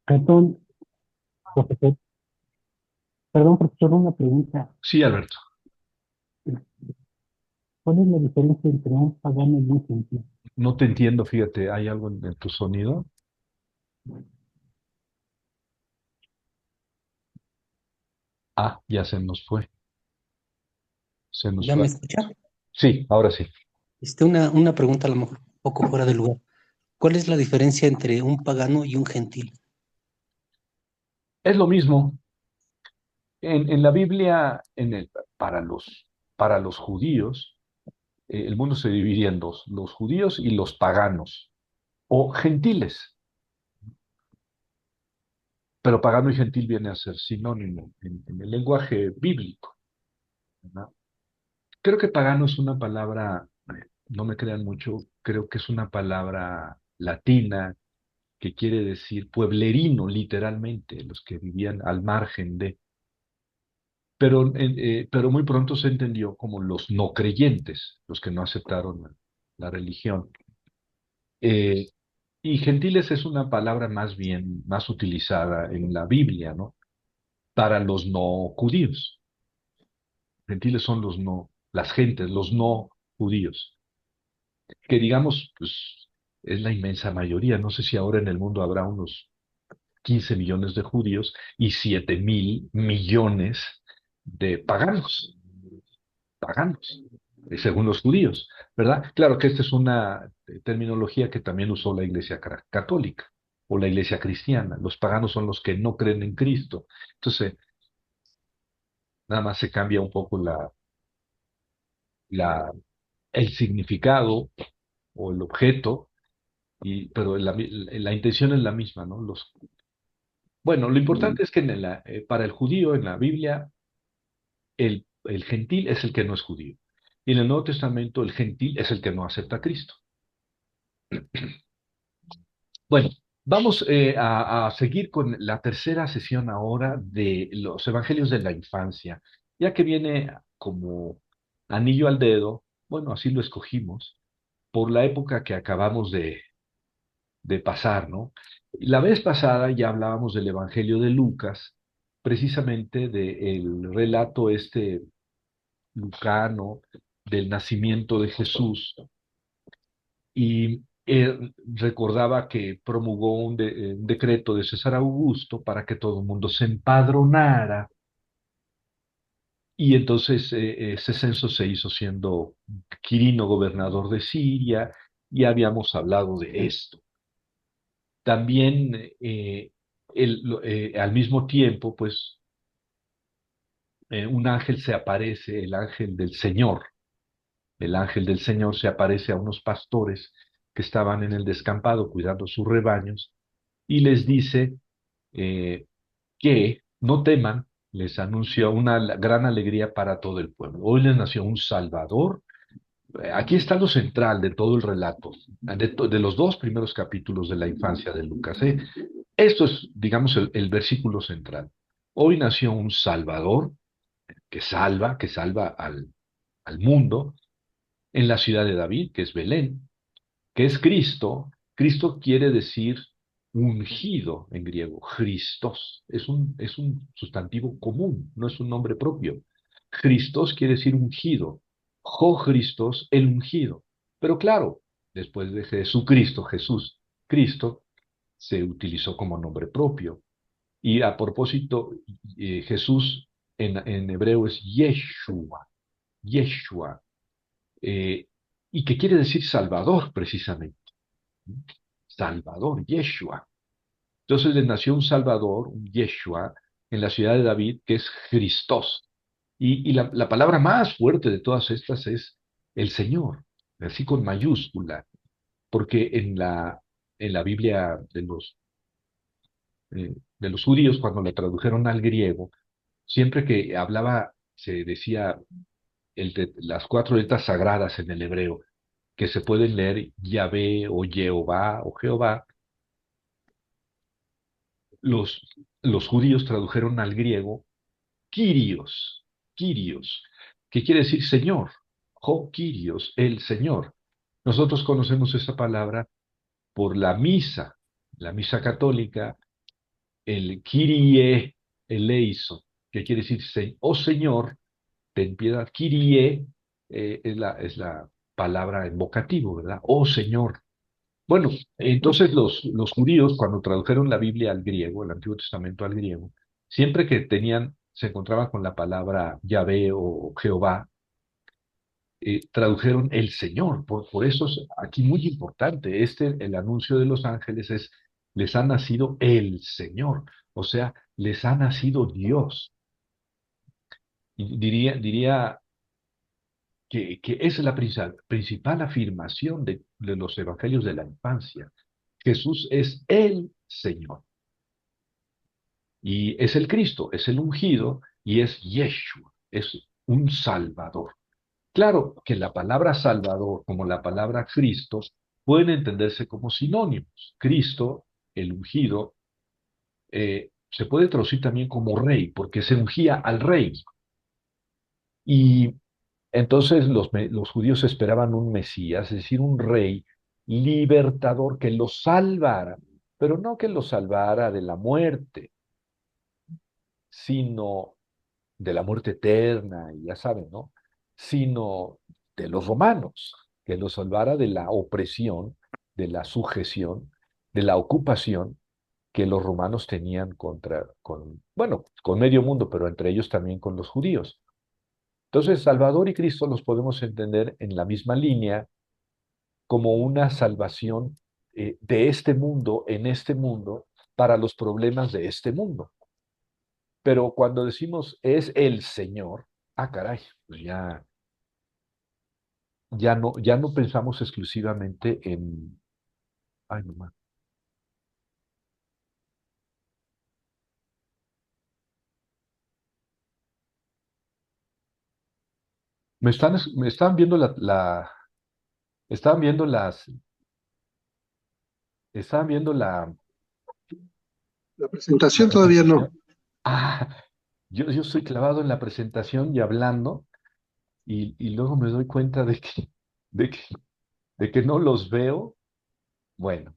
Perdón, profesor, perdón, profesor, una pregunta. Sí, Alberto, ¿Cuál es la diferencia entre un pagano y un gentil? no te entiendo, fíjate, ¿hay algo en tu sonido? Ah, ya se nos fue, se nos ¿Ya me fue. escucha? Sí, ahora sí. Una pregunta a lo mejor un poco fuera de lugar. ¿Cuál es la diferencia entre un pagano y un gentil? Es lo mismo. En la Biblia, para los judíos, el mundo se dividía en dos, los judíos y los paganos, o gentiles, pero pagano y gentil viene a ser sinónimo en el lenguaje bíblico, ¿verdad? Creo que pagano es una palabra, no me crean mucho, creo que es una palabra latina que quiere decir pueblerino, literalmente, los que vivían al margen de, pero muy pronto se entendió como los no creyentes, los que no aceptaron la religión. Eh, y gentiles es una palabra más bien, más utilizada en la Biblia, ¿no? Para los no judíos. Gentiles son los no, las gentes, los no judíos, que digamos, pues es la inmensa mayoría. No sé si ahora en el mundo habrá unos 15 millones de judíos y 7.000 millones de paganos, según los judíos, ¿verdad? Claro que esta es una terminología que también usó la Iglesia católica o la Iglesia cristiana. Los paganos son los que no creen en Cristo. Entonces, nada más se cambia un poco la, el significado o el objeto, pero la intención es la misma, ¿no? Bueno, lo importante es que para el judío en la Biblia el gentil es el que no es judío. Y en el Nuevo Testamento el gentil es el que no acepta a Cristo. Bueno, vamos a seguir con la tercera sesión ahora de los Evangelios de la Infancia, ya que viene como anillo al dedo, bueno, así lo escogimos, por la época que acabamos de pasar, ¿no? La vez pasada ya hablábamos del Evangelio de Lucas, precisamente del relato este lucano del nacimiento de Jesús y recordaba que promulgó un decreto de César Augusto para que todo el mundo se empadronara y entonces ese censo se hizo siendo Quirino gobernador de Siria y habíamos hablado de esto. También al mismo tiempo, pues un ángel se aparece, el ángel del Señor se aparece a unos pastores que estaban en el descampado cuidando sus rebaños y les dice eh, que no teman, les anunció una gran alegría para todo el pueblo. Hoy les nació un Salvador. Aquí está lo central de todo el relato, de los dos primeros capítulos de la infancia de Lucas. Esto es, digamos, el versículo central. Hoy nació un Salvador que salva al mundo en la ciudad de David, que es Belén, que es Cristo. Cristo quiere decir ungido en griego, Christos. Es un sustantivo común, no es un nombre propio. Christos quiere decir ungido. Jo Christos, el ungido. Pero claro, después de Jesucristo, Jesús, Cristo, se utilizó como nombre propio. Y a propósito, Jesús en hebreo es Yeshua, Yeshua, eh, y que quiere decir Salvador precisamente. Salvador, Yeshua. Entonces le nació un Salvador, un Yeshua, en la ciudad de David, que es Christos. Y la palabra más fuerte de todas estas es el Señor, así con mayúscula, porque en la Biblia de los judíos, cuando la tradujeron al griego, siempre que hablaba, se decía las cuatro letras sagradas en el hebreo, que se pueden leer Yahvé o Jehová o Jehová, los, los judíos tradujeron al griego Kyrios, Kyrios, que quiere decir Señor, Jo Kyrios, el Señor. Nosotros conocemos esa palabra por la misa católica, el Kyrie eleison, que quiere decir, oh Señor, ten piedad. Kyrie es la palabra en vocativo, ¿verdad? Oh Señor. Bueno, entonces los judíos, cuando tradujeron la Biblia al griego, el Antiguo Testamento al griego, siempre que se encontraban con la palabra Yahvé o Jehová, tradujeron el Señor. Por eso es aquí muy importante. El anuncio de los ángeles es, les ha nacido el Señor, o sea, les ha nacido Dios. Y diría que esa es la principal afirmación de los evangelios de la infancia. Jesús es el Señor. Y es el Cristo, es el ungido y es Yeshua, es un Salvador. Claro que la palabra Salvador, como la palabra Cristo, pueden entenderse como sinónimos. Cristo, el ungido, se puede traducir también como rey, porque se ungía al rey. Y entonces los judíos esperaban un Mesías, es decir, un rey libertador que los salvara, pero no que los salvara de la muerte, sino de la muerte eterna, y ya saben, ¿no? Sino de los romanos, que los salvara de la opresión, de la sujeción, de la ocupación que los romanos tenían bueno, con medio mundo, pero entre ellos también con los judíos. Entonces, Salvador y Cristo los podemos entender en la misma línea como una salvación de este mundo, en este mundo, para los problemas de este mundo. Pero cuando decimos es el Señor, caray, pues ya no pensamos exclusivamente en, ay, no más. Me están viendo estaban viendo estaban viendo La la presentación todavía no. presentación. Ah, yo estoy clavado en la presentación y hablando, y luego me doy cuenta de que, de que no los veo. Bueno,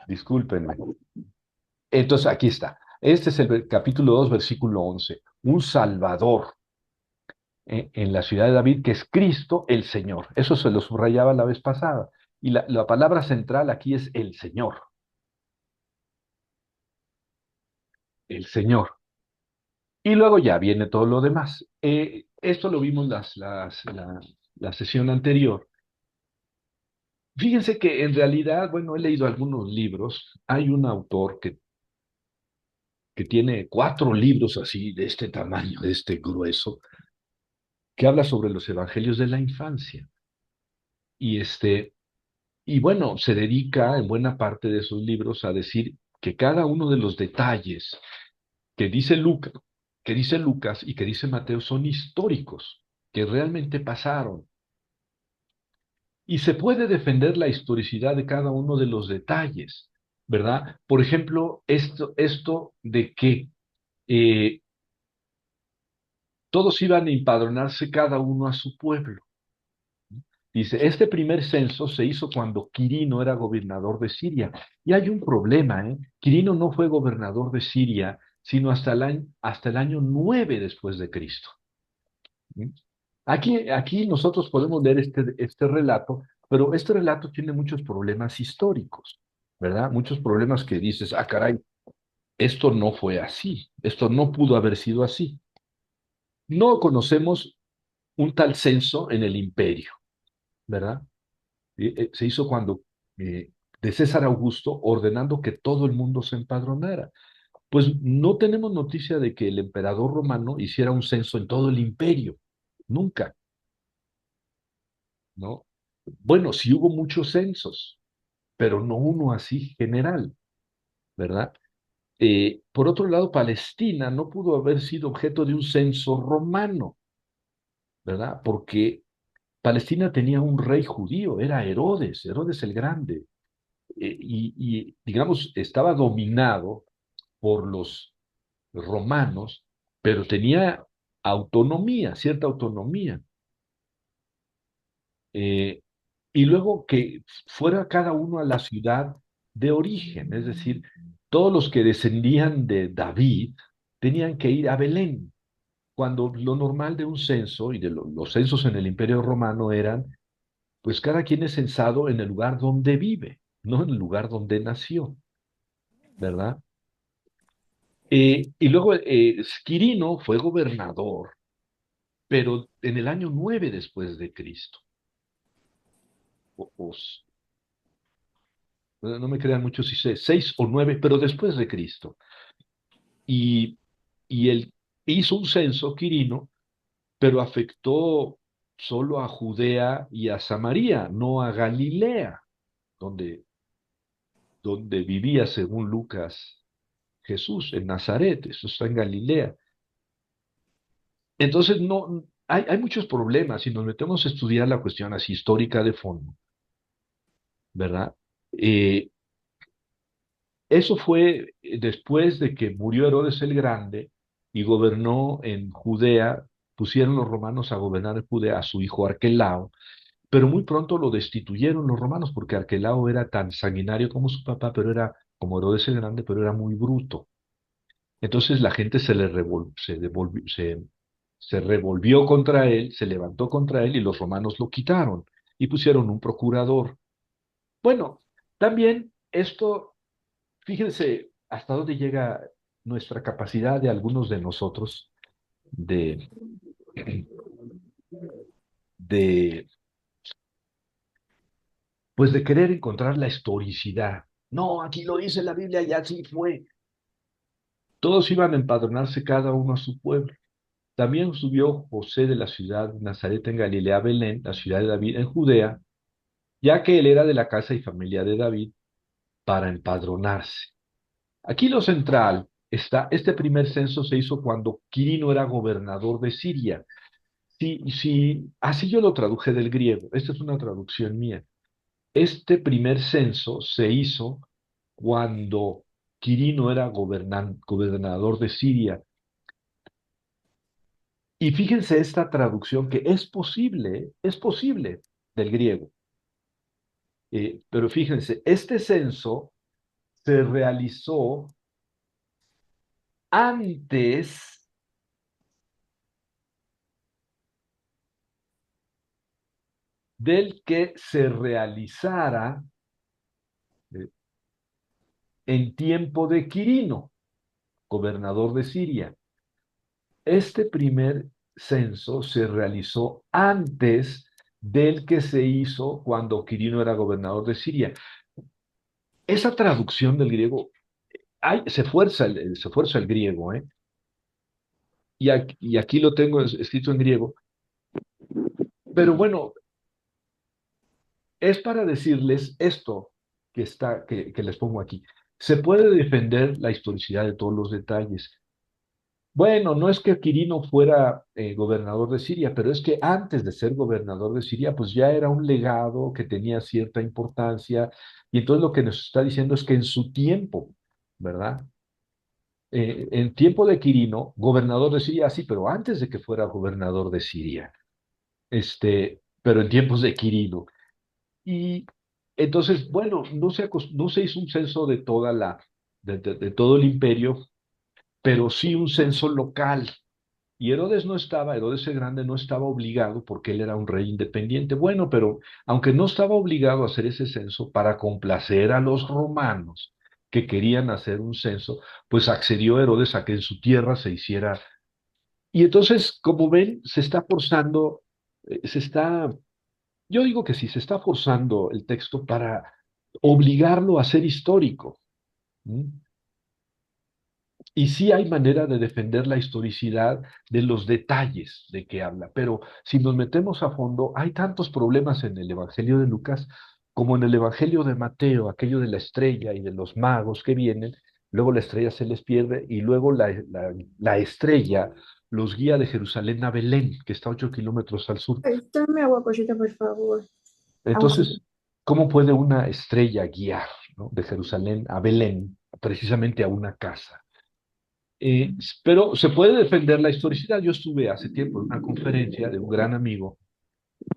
discúlpenme. Entonces, aquí está. Este es el capítulo 2 versículo 11. Un Salvador en la ciudad de David, que es Cristo el Señor. Eso se lo subrayaba la vez pasada. Y la palabra central aquí es el Señor. El Señor. Y luego ya viene todo lo demás. Esto lo vimos la sesión anterior. Fíjense que en realidad, bueno, he leído algunos libros. Hay un autor que tiene 4 libros así, de este tamaño, de este grueso, que habla sobre los evangelios de la infancia. Y y bueno, se dedica en buena parte de sus libros a decir que cada uno de los detalles que dice Lucas y que dice Mateo son históricos, que realmente pasaron. Y se puede defender la historicidad de cada uno de los detalles, ¿verdad? Por ejemplo, esto de que eh, todos iban a empadronarse cada uno a su pueblo. Dice, este primer censo se hizo cuando Quirino era gobernador de Siria. Y hay un problema, ¿eh? Quirino no fue gobernador de Siria, sino hasta el año 9 después de Cristo. ¿Mm? Aquí nosotros podemos leer este relato, pero este relato tiene muchos problemas históricos, ¿verdad? Muchos problemas que dices, caray, esto no fue así, esto no pudo haber sido así. No conocemos un tal censo en el imperio, ¿verdad? Se hizo cuando de César Augusto ordenando que todo el mundo se empadronara. Pues no tenemos noticia de que el emperador romano hiciera un censo en todo el imperio, nunca, ¿no? Bueno, sí hubo muchos censos, pero no uno así general, ¿verdad? Por otro lado, Palestina no pudo haber sido objeto de un censo romano, ¿verdad? Porque Palestina tenía un rey judío, era Herodes el Grande, digamos, estaba dominado por los romanos, pero tenía autonomía, cierta autonomía. Eh, y luego que fuera cada uno a la ciudad de origen, es decir, todos los que descendían de David tenían que ir a Belén, cuando lo normal de un censo y de los censos en el Imperio Romano eran, pues cada quien es censado en el lugar donde vive, no en el lugar donde nació, ¿verdad? Y luego Quirino fue gobernador, pero en el año 9 después de Cristo. O, no me crean mucho si sé, 6 o 9, pero después de Cristo. Y, y él hizo un censo, Quirino, pero afectó solo a Judea y a Samaria, no a Galilea, donde, donde vivía, según Lucas, Jesús, en Nazaret, eso está en Galilea. Entonces, no, hay muchos problemas si nos metemos a estudiar la cuestión así histórica de fondo, ¿verdad? Eh, Eso fue después de que murió Herodes el Grande y gobernó en Judea, pusieron los romanos a gobernar en Judea a su hijo Arquelao, pero muy pronto lo destituyeron los romanos porque Arquelao era tan sanguinario como su papá, pero era como Herodes el Grande, pero era muy bruto. Entonces la gente se revolvió contra él, se levantó contra él y los romanos lo quitaron y pusieron un procurador. Bueno, también esto, fíjense hasta dónde llega nuestra capacidad de algunos de nosotros de, de, pues de querer encontrar la historicidad. No, aquí lo dice la Biblia y así fue. Todos iban a empadronarse cada uno a su pueblo. También subió José de la ciudad de Nazaret en Galilea a Belén, la ciudad de David en Judea, ya que él era de la casa y familia de David, para empadronarse. Aquí lo central está, este primer censo se hizo cuando Quirino era gobernador de Siria. Así yo lo traduje del griego, esta es una traducción mía. Este primer censo se hizo cuando Quirino era gobernador de Siria. Y fíjense esta traducción que es posible del griego. Pero fíjense, este censo se realizó antes del que se realizara eh, en tiempo de Quirino, gobernador de Siria. Este primer censo se realizó antes del que se hizo cuando Quirino era gobernador de Siria. Esa traducción del griego, se fuerza el griego, ¿eh? Y aquí lo tengo escrito en griego, pero bueno, es para decirles esto que les pongo aquí. Se puede defender la historicidad de todos los detalles. Bueno, no es que Quirino fuera gobernador de Siria, pero es que antes de ser gobernador de Siria, pues ya era un legado que tenía cierta importancia. Y entonces lo que nos está diciendo es que en su tiempo, ¿verdad? En tiempo de Quirino, gobernador de Siria, sí, pero antes de que fuera gobernador de Siria, pero en tiempos de Quirino. Y entonces, bueno, no se hizo un censo de de todo el imperio, pero sí un censo local. Y Herodes el Grande no estaba obligado porque él era un rey independiente. Bueno, pero aunque no estaba obligado a hacer ese censo para complacer a los romanos que querían hacer un censo, pues accedió Herodes a que en su tierra se hiciera. Y entonces, como ven, se está forzando, se está, yo digo que sí, se está forzando el texto para obligarlo a ser histórico. ¿Mm? Y sí hay manera de defender la historicidad de los detalles de que habla, pero si nos metemos a fondo, hay tantos problemas en el Evangelio de Lucas como en el Evangelio de Mateo, aquello de la estrella y de los magos que vienen, luego la estrella se les pierde y luego la estrella los guía de Jerusalén a Belén, que está a 8 kilómetros al sur. Dame agua, pollito, por favor. Agua. Entonces, ¿cómo puede una estrella guiar, ¿no? De Jerusalén a Belén, precisamente a una casa? Pero se puede defender la historicidad. Yo estuve hace tiempo en una conferencia de un gran amigo,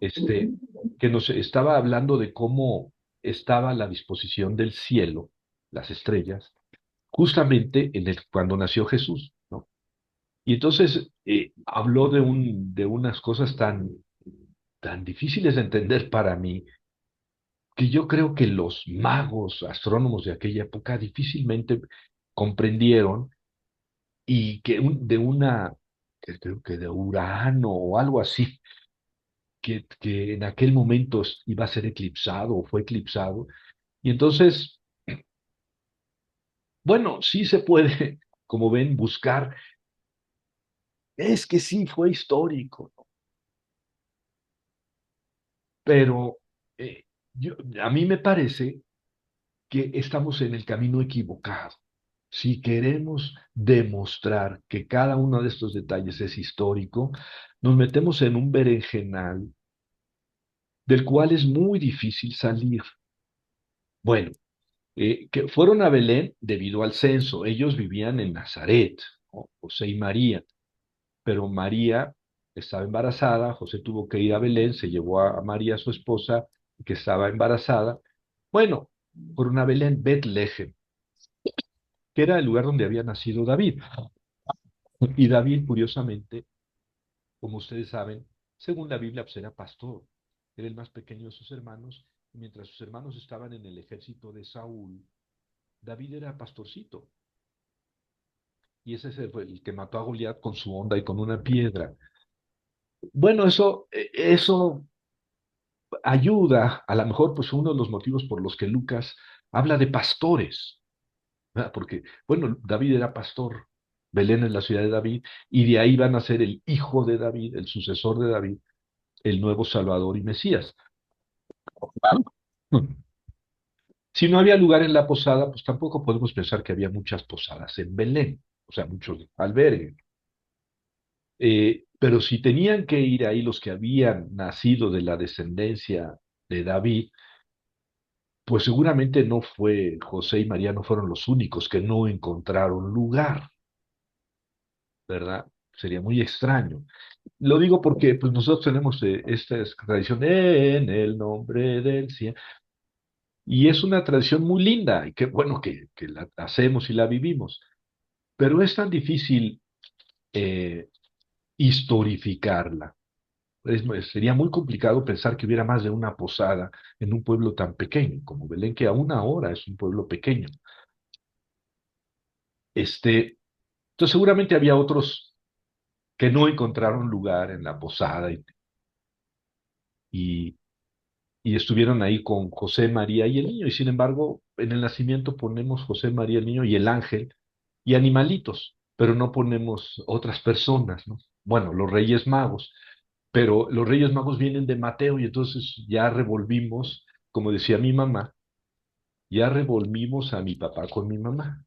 este, que nos estaba hablando de cómo estaba la disposición del cielo, las estrellas, justamente cuando nació Jesús, ¿no? Y entonces habló de unas cosas tan difíciles de entender para mí, que yo creo que los magos, astrónomos de aquella época difícilmente comprendieron, y que creo que de Urano o algo así, que en aquel momento iba a ser eclipsado o fue eclipsado. Y entonces, bueno, sí se puede, como ven, buscar, es que sí fue histórico, ¿no? Pero eh, a mí me parece que estamos en el camino equivocado. Si queremos demostrar que cada uno de estos detalles es histórico, nos metemos en un berenjenal del cual es muy difícil salir. Bueno, que fueron a Belén debido al censo. Ellos vivían en Nazaret, ¿no? José y María, pero María estaba embarazada, José tuvo que ir a Belén, se llevó a María, su esposa, que estaba embarazada. Bueno, fueron a Belén, Betlehem, que era el lugar donde había nacido David. Y David, curiosamente, como ustedes saben, según la Biblia, pues era pastor. Era el más pequeño de sus hermanos, y mientras sus hermanos estaban en el ejército de Saúl, David era pastorcito. Y ese fue el que mató a Goliat con su honda y con una piedra. Bueno, eso ayuda, a lo mejor, pues uno de los motivos por los que Lucas habla de pastores, ¿verdad? Porque, bueno, David era pastor, Belén es la ciudad de David, y de ahí van a ser el hijo de David, el sucesor de David, el nuevo Salvador y Mesías. Si no había lugar en la posada, pues tampoco podemos pensar que había muchas posadas en Belén, o sea, muchos albergues. Pero si tenían que ir ahí los que habían nacido de la descendencia de David, pues seguramente no fue José y María, no fueron los únicos que no encontraron lugar, ¿verdad? Sería muy extraño. Lo digo porque pues nosotros tenemos esta tradición en el nombre del cielo, y es una tradición muy linda, y qué bueno que la hacemos y la vivimos, pero es tan difícil eh, historificarla. Sería muy complicado pensar que hubiera más de una posada en un pueblo tan pequeño como Belén, que aún ahora es un pueblo pequeño. Entonces seguramente había otros que no encontraron lugar en la posada, y, y estuvieron ahí con José, María y el niño. Y sin embargo, en el nacimiento ponemos José, María, el niño y el ángel y animalitos, pero no ponemos otras personas, ¿no? Bueno, los Reyes Magos, pero los Reyes Magos vienen de Mateo, y entonces ya revolvimos, como decía mi mamá, ya revolvimos a mi papá con mi mamá.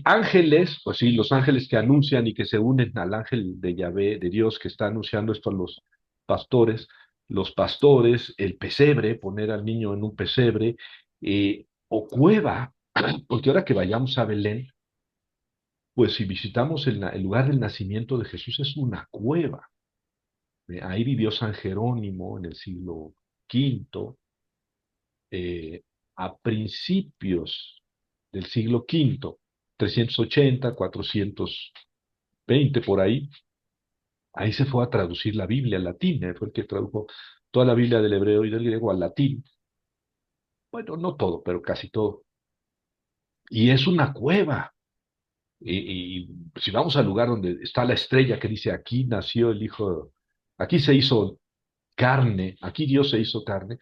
Ángeles, pues sí, los ángeles que anuncian y que se unen al ángel de Yahvé, de Dios, que está anunciando esto a pastores, los pastores, el pesebre, poner al niño en un pesebre, o cueva, porque ahora que vayamos a Belén, pues si visitamos el lugar del nacimiento de Jesús, es una cueva. Ahí vivió San Jerónimo en el siglo V, eh, a principios del siglo V, 380, 420 por ahí. Ahí se fue a traducir la Biblia al latín, fue el que tradujo toda la Biblia del hebreo y del griego al latín. Bueno, no todo, pero casi todo. Y es una cueva. Y si vamos al lugar donde está la estrella que dice, aquí nació el Hijo, aquí se hizo carne, aquí Dios se hizo carne,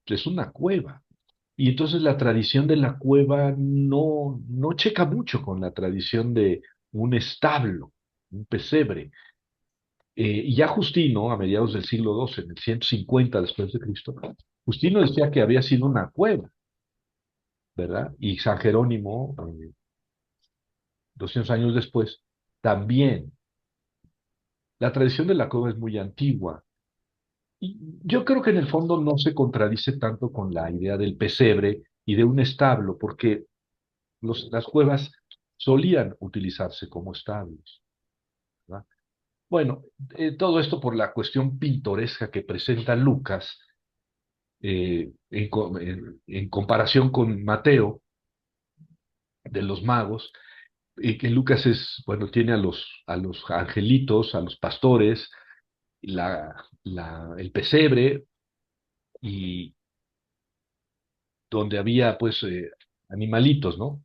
pues es una cueva. Y entonces la tradición de la cueva no checa mucho con la tradición de un establo, un pesebre. Y ya Justino, a mediados del siglo XII, en el 150 después de Cristo, Justino decía que había sido una cueva, ¿verdad? Y San Jerónimo, 200 años después, también. La tradición de la cueva es muy antigua. Y yo creo que en el fondo no se contradice tanto con la idea del pesebre y de un establo, porque las cuevas solían utilizarse como establos, ¿verdad? Bueno, todo esto por la cuestión pintoresca que presenta Lucas, en comparación con Mateo, de los magos, y que Lucas bueno, tiene a los angelitos, a los pastores, el pesebre, y donde había pues animalitos, ¿no?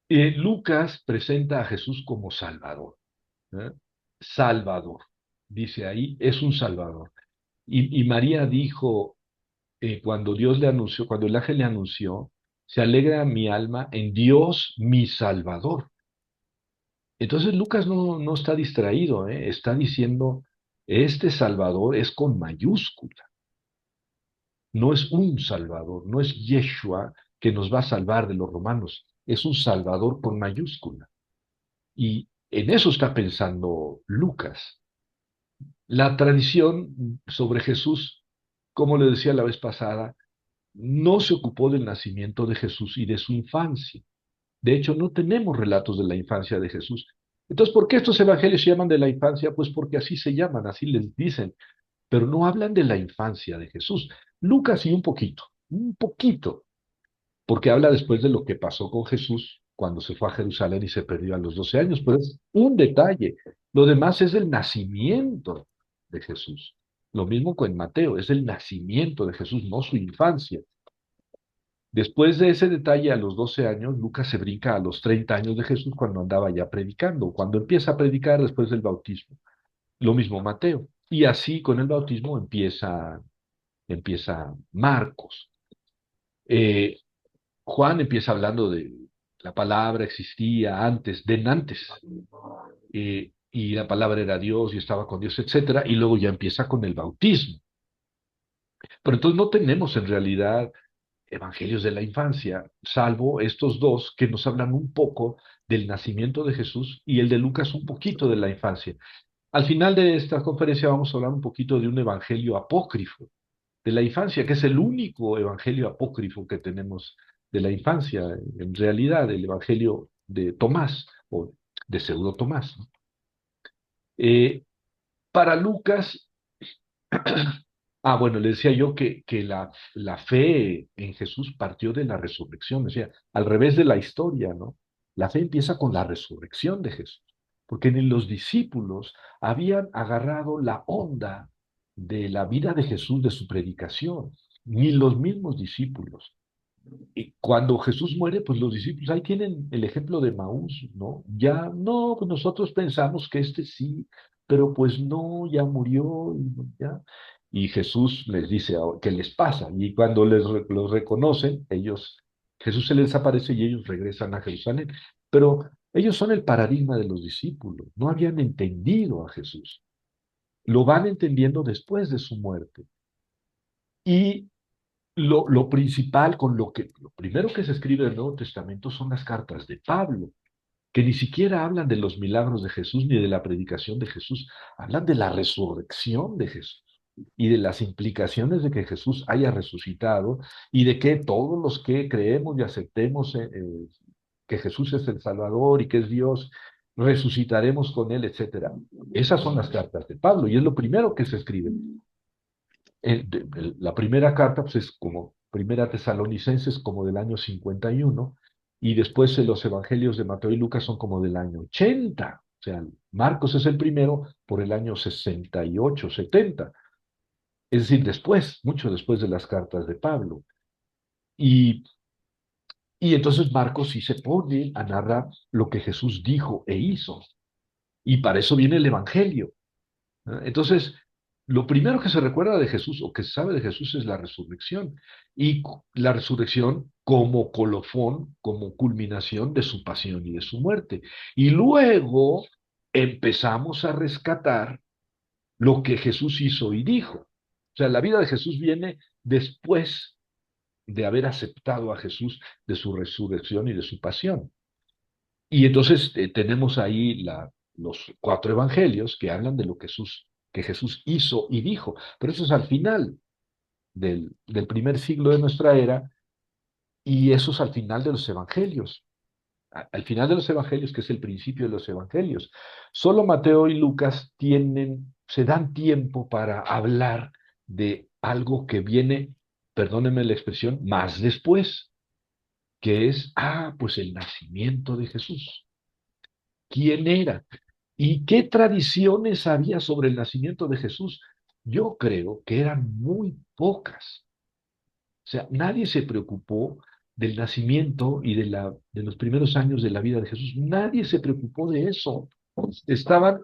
Lucas presenta a Jesús como Salvador, ¿eh? Salvador, dice ahí, es un Salvador. Y María dijo, cuando Dios le anunció, cuando el ángel le anunció, se alegra mi alma en Dios mi Salvador. Entonces Lucas no está distraído, ¿eh? Está diciendo, este Salvador es con mayúscula, no es un Salvador, no es Yeshua que nos va a salvar de los romanos, es un Salvador con mayúscula. Y en eso está pensando Lucas. La tradición sobre Jesús, como le decía la vez pasada, no se ocupó del nacimiento de Jesús y de su infancia. De hecho, no tenemos relatos de la infancia de Jesús. Entonces, ¿por qué estos evangelios se llaman de la infancia? Pues porque así se llaman, así les dicen, pero no hablan de la infancia de Jesús. Lucas sí un poquito, porque habla después de lo que pasó con Jesús cuando se fue a Jerusalén y se perdió a los 12 años, pero es un detalle. Lo demás es el nacimiento de Jesús. Lo mismo con Mateo, es el nacimiento de Jesús, no su infancia. Después de ese detalle, a los 12 años, Lucas se brinca a los 30 años de Jesús cuando andaba ya predicando, cuando empieza a predicar después del bautismo. Lo mismo Mateo. Y así con el bautismo empieza Marcos. Eh, Juan empieza hablando de la palabra existía antes, y la palabra era Dios y estaba con Dios, etcétera, y luego ya empieza con el bautismo. Pero entonces no tenemos en realidad evangelios de la infancia, salvo estos dos que nos hablan un poco del nacimiento de Jesús y el de Lucas un poquito de la infancia. Al final de esta conferencia vamos a hablar un poquito de un evangelio apócrifo de la infancia, que es el único evangelio apócrifo que tenemos de la infancia, en realidad, el evangelio de Tomás o de pseudo Tomás, ¿no? Eh, para Lucas, bueno, le decía yo que la fe en Jesús partió de la resurrección, o sea, al revés de la historia, ¿no? La fe empieza con la resurrección de Jesús, porque ni los discípulos habían agarrado la onda de la vida de Jesús, de su predicación, ni los mismos discípulos. Y cuando Jesús muere, pues los discípulos ahí tienen el ejemplo de Maús, ¿no? Ya no, pues nosotros pensamos que este sí, pero pues no, ya murió, ya. Y Jesús les dice qué les pasa. Y cuando los reconocen, Jesús se les aparece y ellos regresan a Jerusalén. Pero ellos son el paradigma de los discípulos, no habían entendido a Jesús. Lo van entendiendo después de su muerte. Y lo principal, lo primero que se escribe en el Nuevo Testamento son las cartas de Pablo, que ni siquiera hablan de los milagros de Jesús ni de la predicación de Jesús, hablan de la resurrección de Jesús y de las implicaciones de que Jesús haya resucitado y de que todos los que creemos y aceptemos que Jesús es el Salvador y que es Dios, resucitaremos con él, etcétera. Esas son las cartas de Pablo y es lo primero que se escribe. La primera carta pues, es como Primera Tesalonicenses, como del año 51, y después los evangelios de Mateo y Lucas son como del año 80. O sea, Marcos es el primero por el año 68, 70. Es decir, después, mucho después de las cartas de Pablo. Y, y entonces Marcos sí se pone a narrar lo que Jesús dijo e hizo. Y para eso viene el evangelio. Entonces, lo primero que se recuerda de Jesús o que se sabe de Jesús es la resurrección. Y la resurrección como colofón, como culminación de su pasión y de su muerte. Y luego empezamos a rescatar lo que Jesús hizo y dijo. O sea, la vida de Jesús viene después de haber aceptado a Jesús, de su resurrección y de su pasión. Y entonces tenemos ahí los 4 evangelios que hablan de lo que Jesús hizo y dijo. Pero eso es al final del primer siglo de nuestra era y eso es al final de los evangelios. Al final de los evangelios, que es el principio de los evangelios. Solo Mateo y Lucas se dan tiempo para hablar de algo que viene perdónenme la expresión, más después, que es, pues el nacimiento de Jesús. ¿Quién era? ¿Y qué tradiciones había sobre el nacimiento de Jesús? Yo creo que eran muy pocas. O sea, nadie se preocupó del nacimiento y de los primeros años de la vida de Jesús. Nadie se preocupó de eso. Estaban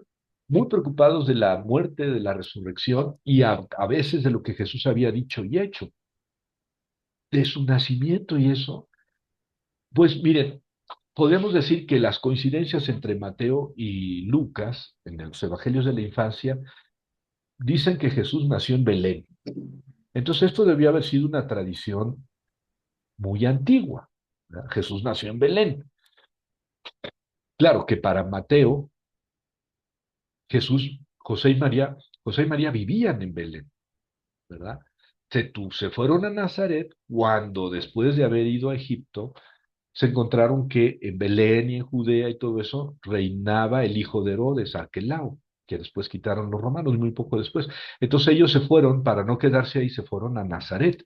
muy preocupados de la muerte, de la resurrección y a veces de lo que Jesús había dicho y hecho. De su nacimiento y eso. Pues miren, podemos decir que las coincidencias entre Mateo y Lucas, en los Evangelios de la Infancia, dicen que Jesús nació en Belén. Entonces esto debió haber sido una tradición muy antigua, ¿verdad? Jesús nació en Belén. Claro que para Mateo, José y María vivían en Belén, ¿verdad? Se fueron a Nazaret cuando después de haber ido a Egipto, se encontraron que en Belén y en Judea y todo eso reinaba el hijo de Herodes, Arquelao, que después quitaron los romanos muy poco después. Entonces ellos se fueron, para no quedarse ahí, se fueron a Nazaret.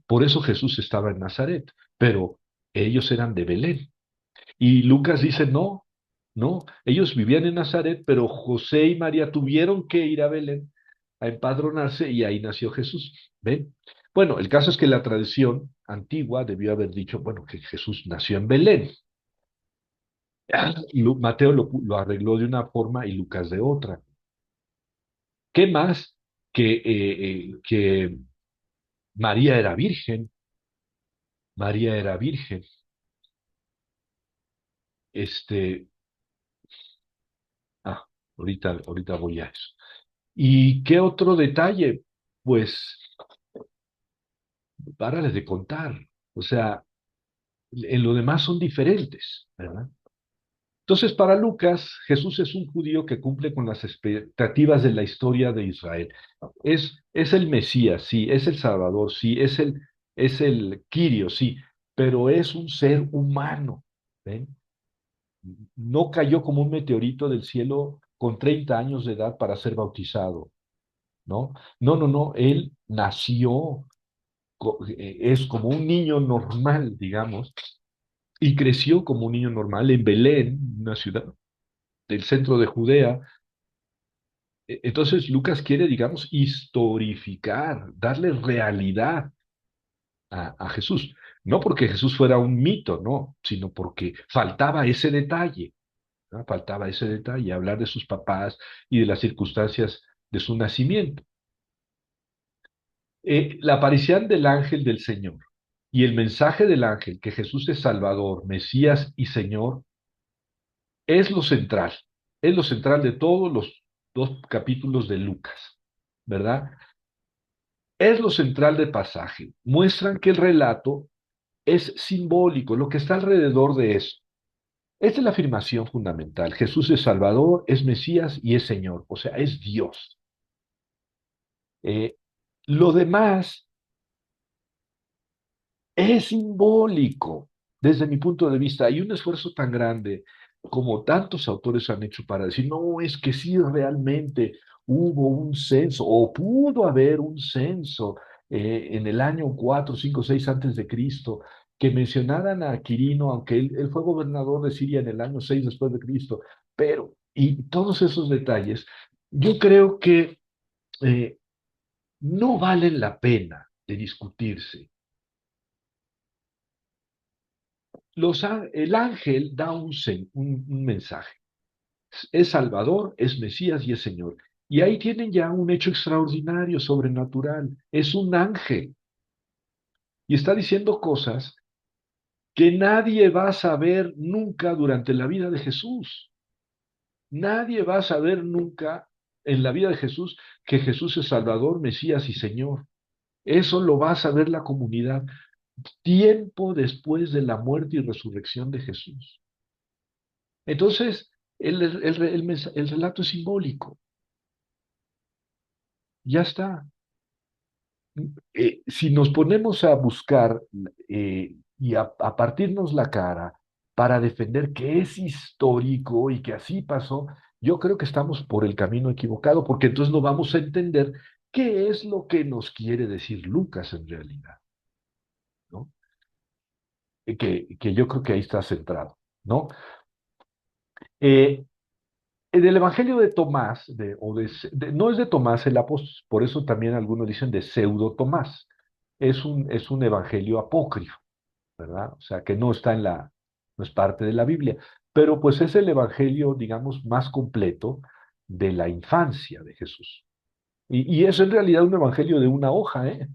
Por eso Jesús estaba en Nazaret, pero ellos eran de Belén. Y Lucas dice, no, no, ellos vivían en Nazaret, pero José y María tuvieron que ir a Belén a empadronarse y ahí nació Jesús. ¿Ven? Bueno, el caso es que la tradición antigua debió haber dicho, bueno, que Jesús nació en Belén. Mateo lo arregló de una forma y Lucas de otra. ¿Qué más? Que María era virgen. María era virgen. Este, ah, ahorita voy a eso. ¿Y qué otro detalle? Pues, párales de contar. O sea, en lo demás son diferentes, ¿verdad? Entonces, para Lucas, Jesús es un judío que cumple con las expectativas de la historia de Israel. Es el Mesías, sí, es el Salvador, sí, es el Quirio, sí, pero es un ser humano. ¿Ven? No cayó como un meteorito del cielo con 30 años de edad para ser bautizado. ¿No? No, no, no, él nació, es como un niño normal, digamos, y creció como un niño normal en Belén, una ciudad del centro de Judea. Entonces Lucas quiere, digamos, historificar, darle realidad a Jesús. No porque Jesús fuera un mito, no, sino porque faltaba ese detalle, ¿no? Faltaba ese detalle, hablar de sus papás y de las circunstancias de su nacimiento. La aparición del ángel del Señor y el mensaje del ángel que Jesús es Salvador, Mesías y Señor es lo central de todos los 2 capítulos de Lucas, ¿verdad? Es lo central del pasaje. Muestran que el relato es simbólico, lo que está alrededor de eso. Esta es la afirmación fundamental. Jesús es Salvador, es Mesías y es Señor, o sea, es Dios. Lo demás es simbólico, desde mi punto de vista. Hay un esfuerzo tan grande como tantos autores han hecho para decir, no, es que sí realmente hubo un censo o pudo haber un censo en el año 4, 5, 6 antes de Cristo, que mencionaran a Quirino, aunque él fue gobernador de Siria en el año 6 después de Cristo, y todos esos detalles, yo creo que no valen la pena de discutirse. El ángel da un mensaje. Es Salvador, es Mesías y es Señor. Y ahí tienen ya un hecho extraordinario, sobrenatural. Es un ángel. Y está diciendo cosas que nadie va a saber nunca durante la vida de Jesús. Nadie va a saber nunca en la vida de Jesús que Jesús es Salvador, Mesías y Señor. Eso lo va a saber la comunidad tiempo después de la muerte y resurrección de Jesús. Entonces, el relato es simbólico. Ya está. Si nos ponemos a buscar y a partirnos la cara para defender que es histórico y que así pasó, yo creo que estamos por el camino equivocado, porque entonces no vamos a entender ¿qué es lo que nos quiere decir Lucas en realidad? ¿No? Que yo creo que ahí está centrado, ¿no? En el Evangelio de Tomás, no es de Tomás el apóstol, por eso también algunos dicen de pseudo Tomás. Es un evangelio apócrifo, ¿verdad? O sea, que no es parte de la Biblia, pero pues es el evangelio, digamos, más completo de la infancia de Jesús. Y es en realidad un evangelio de una hoja, ¿eh?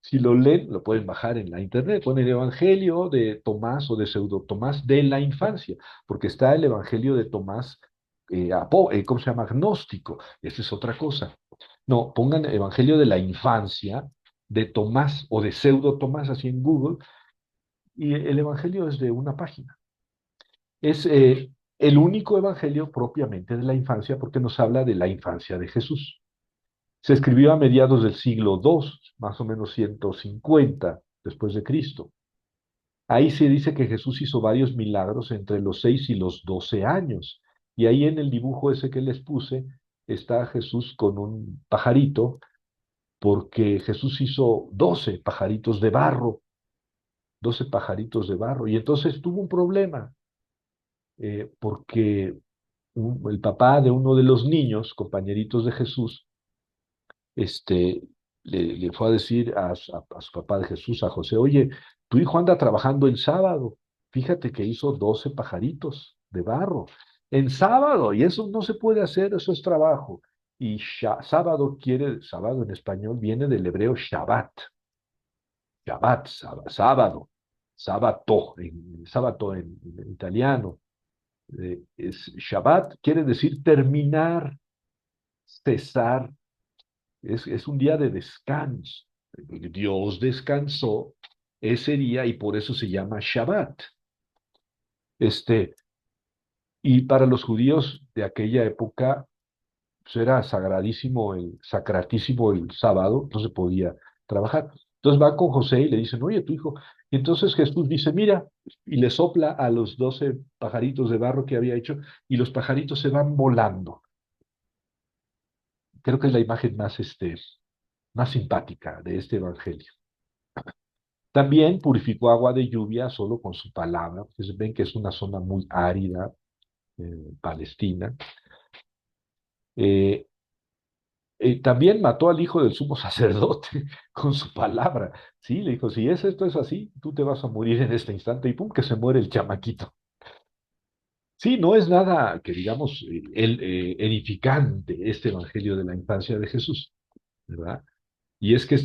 Si lo leen, lo pueden bajar en la internet, ponen Evangelio de Tomás o de Pseudo Tomás de la infancia, porque está el Evangelio de Tomás, ¿cómo se llama? Agnóstico. Esa es otra cosa. No, pongan Evangelio de la infancia de Tomás o de Pseudo Tomás, así en Google, y el Evangelio es de una página. Es el único Evangelio propiamente de la infancia porque nos habla de la infancia de Jesús. Se escribió a mediados del siglo II, más o menos 150 después de Cristo. Ahí se dice que Jesús hizo varios milagros entre los 6 y los 12 años. Y ahí en el dibujo ese que les puse está Jesús con un pajarito, porque Jesús hizo 12 pajaritos de barro, 12 pajaritos de barro. Y entonces tuvo un problema, porque el papá de uno de los niños, compañeritos de Jesús, este, le fue a decir a su papá de Jesús, a José, oye, tu hijo anda trabajando en sábado, fíjate que hizo 12 pajaritos de barro en sábado, y eso no se puede hacer, eso es trabajo. Y sábado en español viene del hebreo Shabbat, sábado, sábato en italiano. Shabbat quiere decir terminar, cesar, es un día de descanso. Dios descansó ese día y por eso se llama Shabbat. Este, y para los judíos de aquella época, pues era sacratísimo el sábado, no se podía trabajar. Entonces va con José y le dicen, oye, tu hijo. Y entonces Jesús dice, mira, y le sopla a los 12 pajaritos de barro que había hecho, y los pajaritos se van volando. Creo que es la imagen más simpática de este evangelio. También purificó agua de lluvia solo con su palabra. Ustedes ven que es una zona muy árida, Palestina. Eh, también mató al hijo del sumo sacerdote con su palabra. Sí, le dijo, si esto es así, tú te vas a morir en este instante. Y pum, que se muere el chamaquito. Sí, no es nada que digamos edificante este evangelio de la infancia de Jesús, ¿verdad? Y es que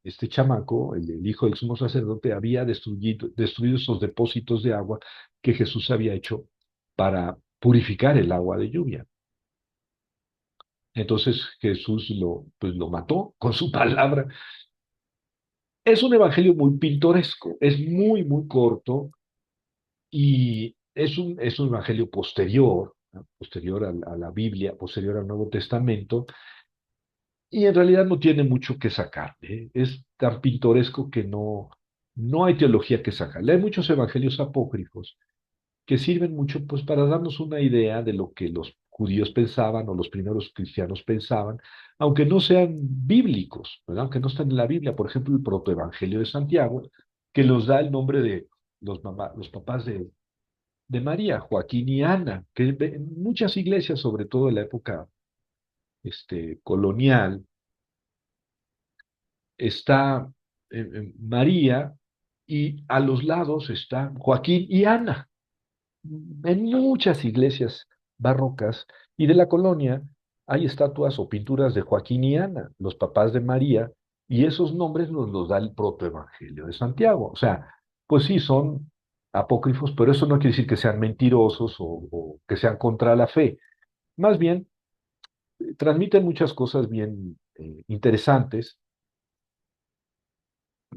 este chamaco, el hijo del sumo sacerdote, había destruido esos depósitos de agua que Jesús había hecho para purificar el agua de lluvia. Entonces Jesús lo mató con su palabra. Es un evangelio muy pintoresco, es muy, muy corto y es un evangelio posterior, ¿no? Posterior a la Biblia, posterior al Nuevo Testamento. Y en realidad no tiene mucho que sacar, ¿eh? Es tan pintoresco que no hay teología que sacarle. Hay muchos evangelios apócrifos que sirven mucho pues, para darnos una idea de lo que los judíos pensaban o los primeros cristianos pensaban, aunque no sean bíblicos, ¿verdad? Aunque no están en la Biblia. Por ejemplo, el protoevangelio de Santiago, que nos da el nombre de los papás de María, Joaquín y Ana, que en muchas iglesias, sobre todo en la época colonial, está María y a los lados están Joaquín y Ana. En muchas iglesias barrocas y de la colonia hay estatuas o pinturas de Joaquín y Ana, los papás de María, y esos nombres nos los da el protoevangelio de Santiago. O sea, pues sí, son apócrifos, pero eso no quiere decir que sean mentirosos o que sean contra la fe. Más bien, transmiten muchas cosas bien interesantes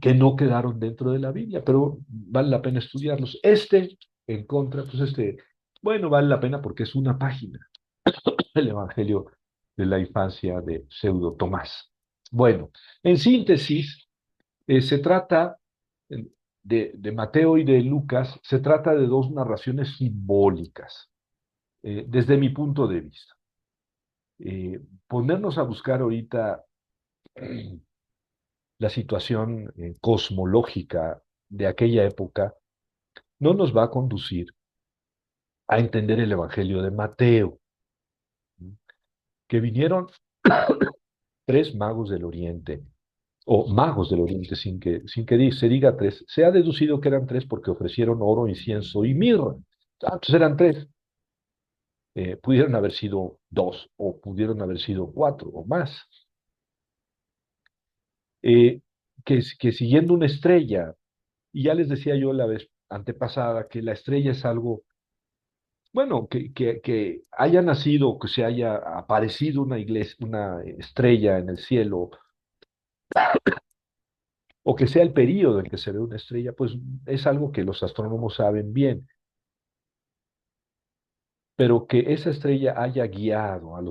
que no quedaron dentro de la Biblia, pero vale la pena estudiarlos. En contra, pues bueno, vale la pena porque es una página, el Evangelio de la infancia de Pseudo Tomás. Bueno, en síntesis, se trata de Mateo y de Lucas, se trata de dos narraciones simbólicas, desde mi punto de vista. Ponernos a buscar ahorita la situación cosmológica de aquella época no nos va a conducir a entender el Evangelio de Mateo, que vinieron tres magos del Oriente, o magos del Oriente, sin que se diga tres. Se ha deducido que eran tres porque ofrecieron oro, incienso y mirra. Entonces eran tres. Pudieron haber sido dos, o pudieron haber sido cuatro, o más. Que siguiendo una estrella, y ya les decía yo la vez antepasada que la estrella es algo, bueno, que haya nacido, que se haya aparecido una iglesia, una estrella en el cielo, o que sea el período en que se ve una estrella, pues es algo que los astrónomos saben bien, pero que esa estrella haya guiado a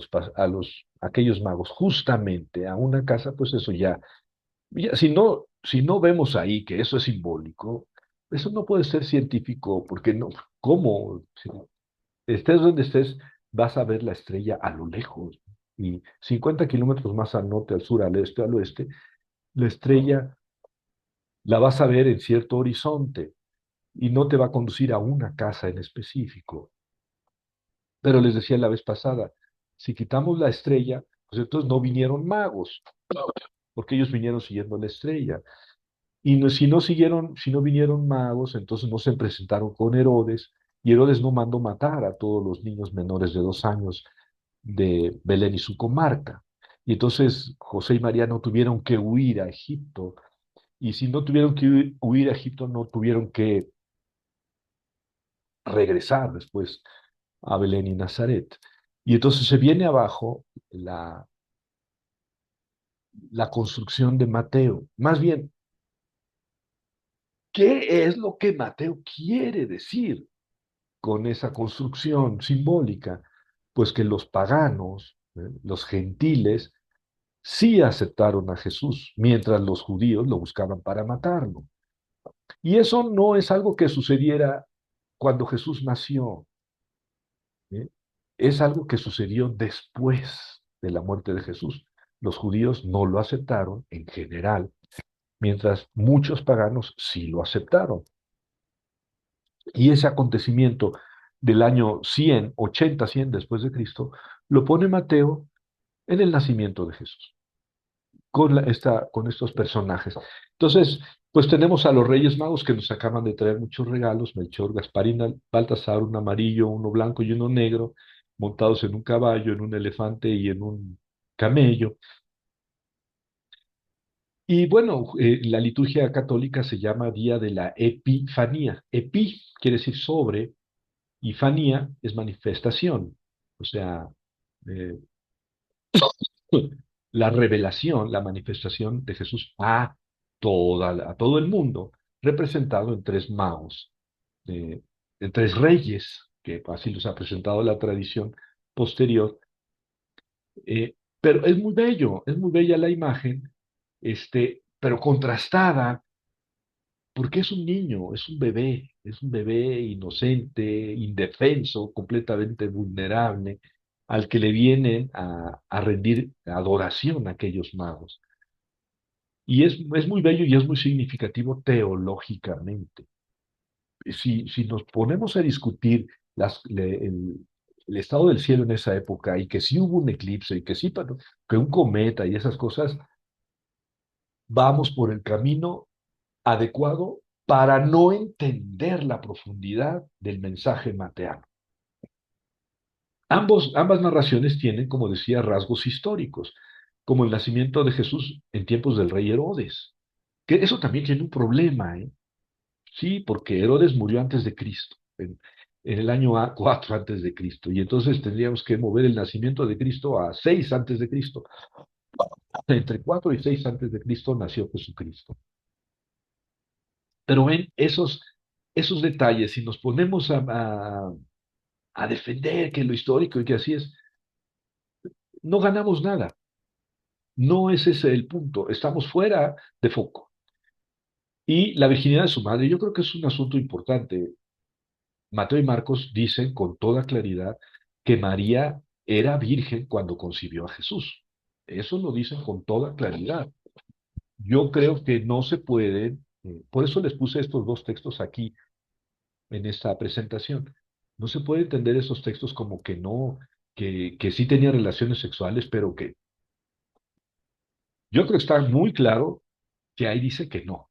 aquellos magos justamente a una casa, pues eso ya, si no vemos ahí que eso es simbólico, eso no puede ser científico, porque no, ¿cómo? Si estés donde estés, vas a ver la estrella a lo lejos, y 50 kilómetros más al norte, al sur, al este, al oeste, la estrella la vas a ver en cierto horizonte y no te va a conducir a una casa en específico. Pero les decía la vez pasada, si quitamos la estrella, pues entonces no vinieron magos, porque ellos vinieron siguiendo la estrella. Y si no vinieron magos, entonces no se presentaron con Herodes, y Herodes no mandó matar a todos los niños menores de 2 años de Belén y su comarca. Y entonces José y María no tuvieron que huir a Egipto, y si no tuvieron que huir a Egipto, no tuvieron que regresar después a Belén y Nazaret. Y entonces se viene abajo la construcción de Mateo. Más bien, ¿qué es lo que Mateo quiere decir con esa construcción simbólica? Pues que los paganos, los gentiles, sí aceptaron a Jesús, mientras los judíos lo buscaban para matarlo. Y eso no es algo que sucediera cuando Jesús nació, ¿eh? Es algo que sucedió después de la muerte de Jesús. Los judíos no lo aceptaron en general, mientras muchos paganos sí lo aceptaron. Y ese acontecimiento del año 100, 80, 100 después de Cristo, lo pone Mateo en el nacimiento de Jesús, con estos personajes. Entonces, pues tenemos a los Reyes Magos que nos acaban de traer muchos regalos: Melchor, Gaspar y Baltasar, uno amarillo, uno blanco y uno negro, montados en un caballo, en un elefante y en un camello. Y bueno, la liturgia católica se llama Día de la Epifanía. Epi quiere decir sobre, y fanía es manifestación. O sea, eh, la revelación, la manifestación de Jesús a todo el mundo, representado en tres magos, eh, en tres reyes, que así los ha presentado la tradición posterior. Pero es muy bella la imagen, pero contrastada, porque es un niño, es un bebé inocente, indefenso, completamente vulnerable, al que le vienen a rendir adoración a aquellos magos. Y es muy bello y es muy significativo teológicamente. Si nos ponemos a discutir el estado del cielo en esa época, y que sí hubo un eclipse, y que sí, que un cometa y esas cosas, vamos por el camino adecuado para no entender la profundidad del mensaje mateano. Ambas narraciones tienen, como decía, rasgos históricos, como el nacimiento de Jesús en tiempos del rey Herodes, que eso también tiene un problema, ¿eh? Sí, porque Herodes murió antes de Cristo, en el año 4 antes de Cristo, y entonces tendríamos que mover el nacimiento de Cristo a 6 antes de Cristo. Entre 4 y 6 antes de Cristo nació Jesucristo. Pero ven, esos detalles, si nos ponemos a defender que lo histórico y que así es, no ganamos nada. No es ese el punto. Estamos fuera de foco. Y la virginidad de su madre, yo creo que es un asunto importante. Mateo y Marcos dicen con toda claridad que María era virgen cuando concibió a Jesús. Eso lo dicen con toda claridad. Yo creo que no se puede, por eso les puse estos dos textos aquí en esta presentación. No se puede entender esos textos como que no, que sí tenía relaciones sexuales, pero que yo creo que está muy claro que ahí dice que no.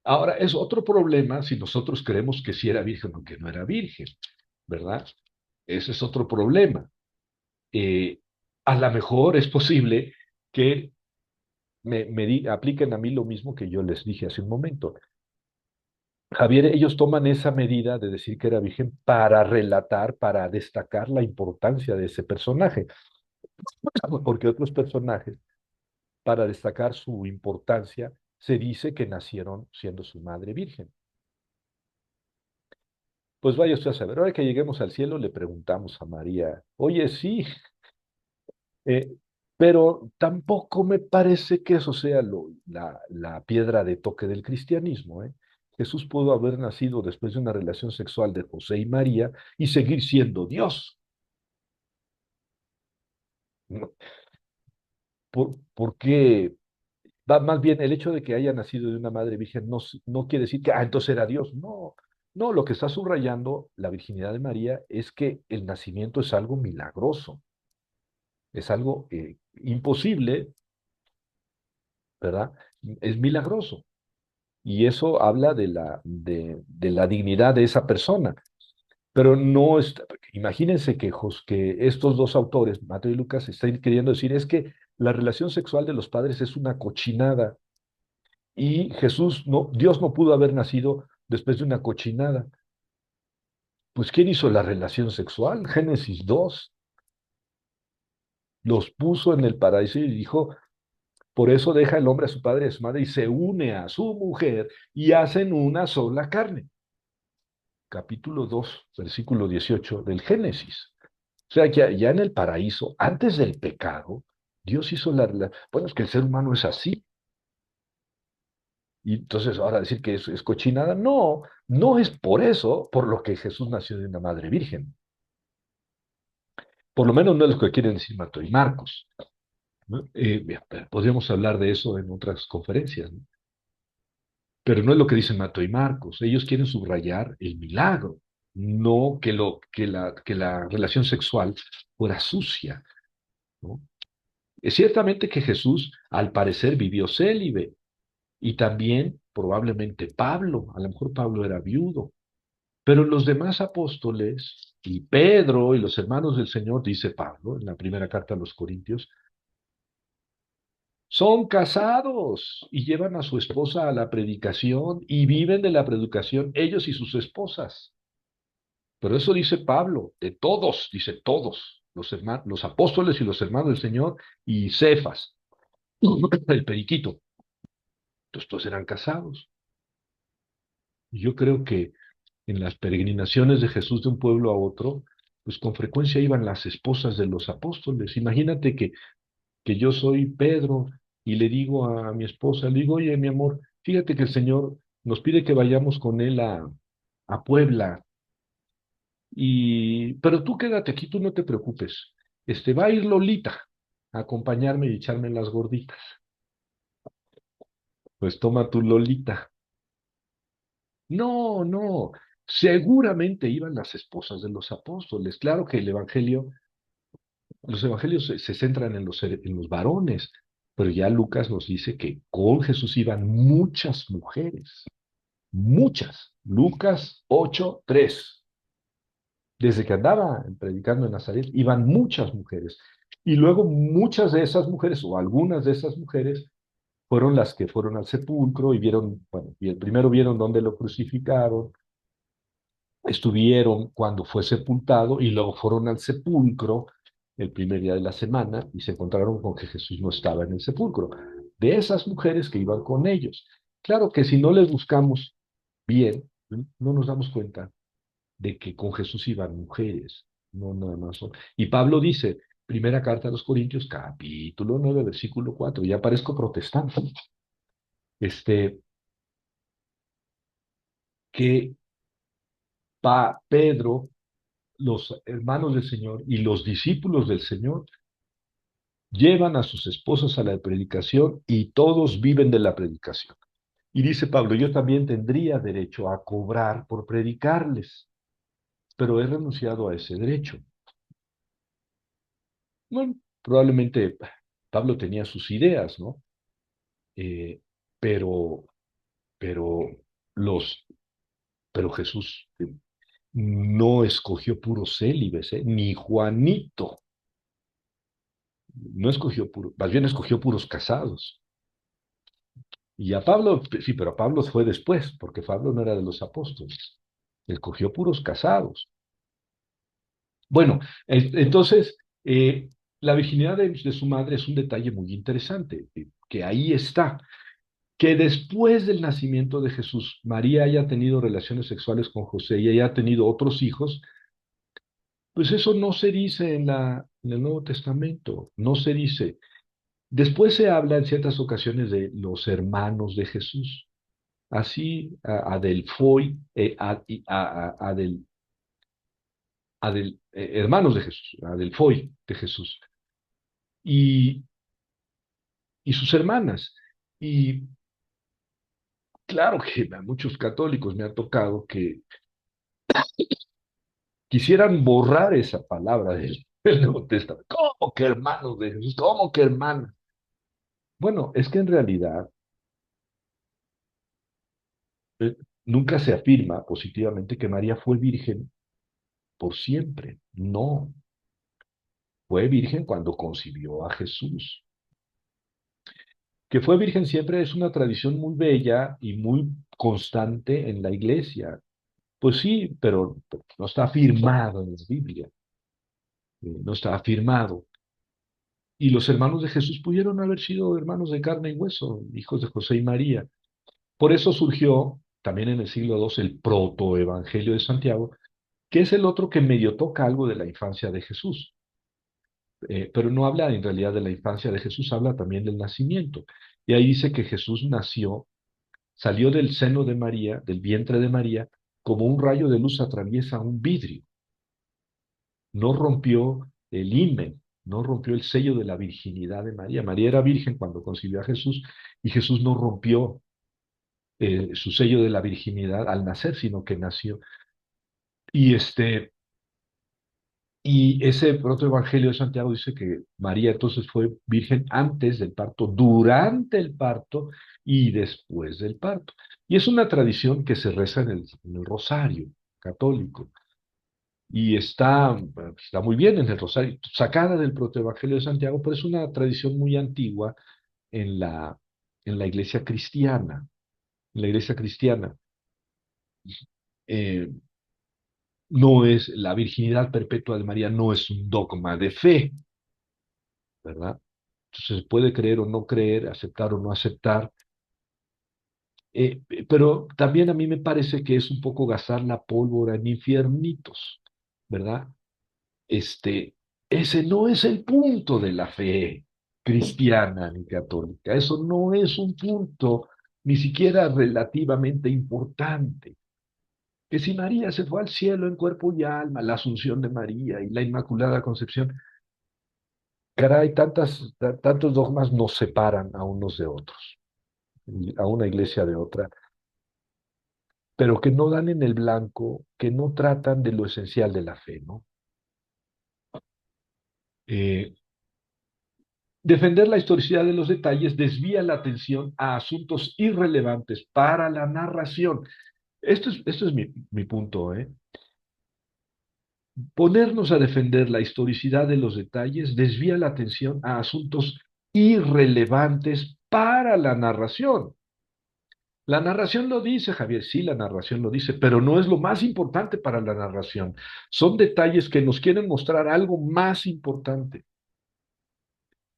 Ahora, es otro problema si nosotros creemos que sí era virgen o que no era virgen, ¿verdad? Ese es otro problema. Eh, a lo mejor es posible que apliquen a mí lo mismo que yo les dije hace un momento. Javier, ellos toman esa medida de decir que era virgen para relatar, para destacar la importancia de ese personaje, porque otros personajes, para destacar su importancia, se dice que nacieron siendo su madre virgen. Pues vaya usted a saber, ahora que lleguemos al cielo le preguntamos a María, oye, sí, eh, pero tampoco me parece que eso sea la piedra de toque del cristianismo, ¿eh? Jesús pudo haber nacido después de una relación sexual de José y María y seguir siendo Dios. ¿No? Porque va más bien el hecho de que haya nacido de una madre virgen no quiere decir que, entonces era Dios. No, no, lo que está subrayando la virginidad de María es que el nacimiento es algo milagroso, es algo imposible, ¿verdad? Es milagroso. Y eso habla de la dignidad de esa persona. Pero no está, imagínense que estos dos autores, Mateo y Lucas, están queriendo decir es que la relación sexual de los padres es una cochinada y Dios no pudo haber nacido después de una cochinada. Pues ¿quién hizo la relación sexual? Génesis 2 los puso en el paraíso y dijo, por eso deja el hombre a su padre y a su madre y se une a su mujer y hacen una sola carne. Capítulo 2 versículo 18 del Génesis. O sea, que ya en el paraíso, antes del pecado, Dios hizo bueno, es que el ser humano es así. Y entonces ahora decir que es cochinada, no, no es por eso por lo que Jesús nació de una madre virgen. Por lo menos no es lo que quieren decir Mateo y Marcos, ¿no? Podríamos hablar de eso en otras conferencias, ¿no? Pero no es lo que dicen Mateo y Marcos. Ellos quieren subrayar el milagro, no que la relación sexual fuera sucia, ¿no? Es ciertamente que Jesús, al parecer, vivió célibe, y también probablemente Pablo, a lo mejor Pablo era viudo, pero los demás apóstoles y Pedro y los hermanos del Señor, dice Pablo en la primera carta a los Corintios, son casados y llevan a su esposa a la predicación y viven de la predicación ellos y sus esposas. Pero eso dice Pablo, de todos, dice todos, los apóstoles y los hermanos del Señor y Cefas, el periquito. Entonces todos eran casados. Y yo creo que en las peregrinaciones de Jesús de un pueblo a otro, pues con frecuencia iban las esposas de los apóstoles. Imagínate que yo soy Pedro y le digo a mi esposa, le digo, oye, mi amor, fíjate que el Señor nos pide que vayamos con Él a Puebla, pero tú quédate aquí, tú no te preocupes. Va a ir Lolita a acompañarme y echarme las gorditas. Pues toma tu Lolita. No, no, seguramente iban las esposas de los apóstoles. Claro que los evangelios se centran en los varones, pero ya Lucas nos dice que con Jesús iban muchas mujeres, muchas. Lucas 8:3. Desde que andaba predicando en Nazaret, iban muchas mujeres. Y luego muchas de esas mujeres, o algunas de esas mujeres, fueron las que fueron al sepulcro y vieron, bueno, y el primero vieron dónde lo crucificaron, estuvieron cuando fue sepultado y luego fueron al sepulcro el primer día de la semana y se encontraron con que Jesús no estaba en el sepulcro. De esas mujeres que iban con ellos. Claro que si no les buscamos bien, no nos damos cuenta de que con Jesús iban mujeres, no nada más son. Y Pablo dice, primera carta a los Corintios, capítulo 9 versículo 4, ya parezco protestante, este, que Pedro, los hermanos del Señor y los discípulos del Señor llevan a sus esposas a la predicación y todos viven de la predicación. Y dice Pablo, yo también tendría derecho a cobrar por predicarles, pero he renunciado a ese derecho. Bueno, probablemente Pablo tenía sus ideas, ¿no? Eh, pero, pero, los, pero Jesús no escogió puros célibes, ¿eh? Ni Juanito, no escogió puros, más bien escogió puros casados. Y a Pablo, sí, pero a Pablo fue después, porque Pablo no era de los apóstoles. Escogió puros casados. Bueno, entonces, la virginidad de su madre es un detalle muy interesante, que ahí está. Que después del nacimiento de Jesús, María haya tenido relaciones sexuales con José y haya tenido otros hijos, pues eso no se dice en el Nuevo Testamento, no se dice. Después se habla en ciertas ocasiones de los hermanos de Jesús, así Adelfoi, hermanos de Jesús, Adelfoi de Jesús, y, y sus hermanas. Y claro que a muchos católicos me ha tocado que quisieran borrar esa palabra del Nuevo Testamento. ¿Cómo que hermanos de Jesús? ¿Cómo que hermanas? Bueno, es que en realidad eh, nunca se afirma positivamente que María fue virgen por siempre. No, fue virgen cuando concibió a Jesús. Que fue virgen siempre es una tradición muy bella y muy constante en la iglesia. Pues sí, pero no está afirmado en la Biblia, no está afirmado. Y los hermanos de Jesús pudieron haber sido hermanos de carne y hueso, hijos de José y María. Por eso surgió también en el siglo II el protoevangelio de Santiago, que es el otro que medio toca algo de la infancia de Jesús. Pero no habla en realidad de la infancia de Jesús, habla también del nacimiento. Y ahí dice que Jesús nació, salió del seno de María, del vientre de María, como un rayo de luz atraviesa un vidrio. No rompió el himen, no rompió el sello de la virginidad de María. María era virgen cuando concibió a Jesús y Jesús no rompió su sello de la virginidad al nacer, sino que nació. Y y ese protoevangelio de Santiago dice que María entonces fue virgen antes del parto, durante el parto y después del parto. Y es una tradición que se reza en el rosario católico. Y está muy bien en el rosario, sacada del protoevangelio de Santiago, pero es una tradición muy antigua en en la iglesia cristiana. En la iglesia cristiana. Eh, no es, la virginidad perpetua de María no es un dogma de fe, ¿verdad? Entonces puede creer o no creer, aceptar o no aceptar, pero también a mí me parece que es un poco gastar la pólvora en infiernitos, ¿verdad? Este, ese no es el punto de la fe cristiana ni católica, eso no es un punto ni siquiera relativamente importante. Que si María se fue al cielo en cuerpo y alma, la asunción de María y la Inmaculada Concepción, caray, tantos dogmas nos separan a unos de otros, a una iglesia de otra, pero que no dan en el blanco, que no tratan de lo esencial de la fe, ¿no? Eh, Defender la historicidad de los detalles desvía la atención a asuntos irrelevantes para la narración. Esto es mi punto, ¿eh? Ponernos a defender la historicidad de los detalles desvía la atención a asuntos irrelevantes para la narración. La narración lo dice, Javier, sí, la narración lo dice, pero no es lo más importante para la narración. Son detalles que nos quieren mostrar algo más importante.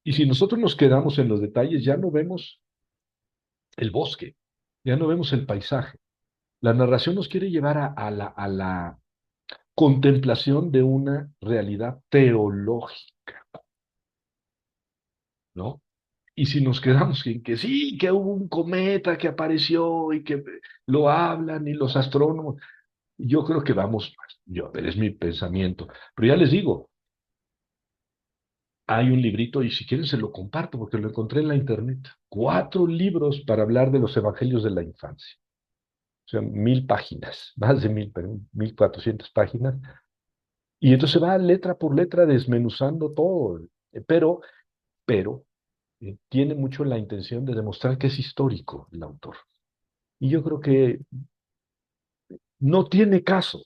Y si nosotros nos quedamos en los detalles, ya no vemos el bosque, ya no vemos el paisaje. La narración nos quiere llevar a la contemplación de una realidad teológica, ¿no? Y si nos quedamos en que sí, que hubo un cometa que apareció y que lo hablan y los astrónomos, yo creo que vamos, es mi pensamiento. Pero ya les digo, hay un librito, y si quieren se lo comparto porque lo encontré en la internet. 4 libros para hablar de los evangelios de la infancia. O sea, 1000 páginas, más de 1000, pero 1400 páginas. Y entonces va letra por letra desmenuzando todo. Pero tiene mucho la intención de demostrar que es histórico el autor. Y yo creo que no tiene caso.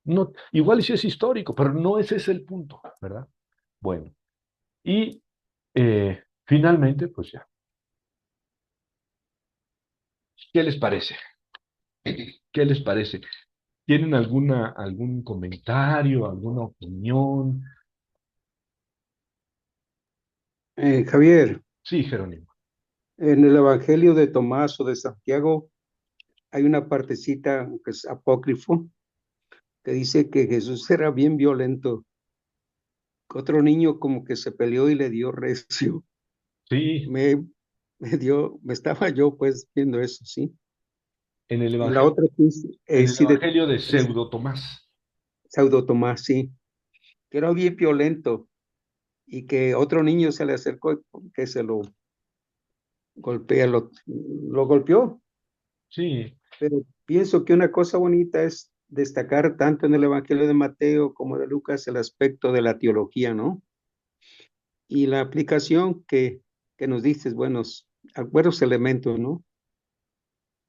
No, igual sí es histórico, pero no ese es el punto, ¿verdad? Bueno, y finalmente, pues ya, ¿qué les parece? ¿Qué les parece? ¿Tienen algún comentario, alguna opinión? Javier, Sí, Jerónimo. en el Evangelio de Tomás o de Santiago hay una partecita que es apócrifo, que dice que Jesús era bien violento, que otro niño como que se peleó y le dio recio. Sí, Me, me estaba yo pues viendo eso, ¿sí? en el Y la Evangelio, otra pues, en el sí, de Evangelio de Pseudo Tomás. Pseudo Tomás, sí, que era bien violento y que otro niño se le acercó y que se lo golpea, lo golpeó. Sí, Pero pienso que una cosa bonita es destacar tanto en el Evangelio de Mateo como de Lucas el aspecto de la teología, ¿no? Y la aplicación que nos dices, buenos elementos, ¿no?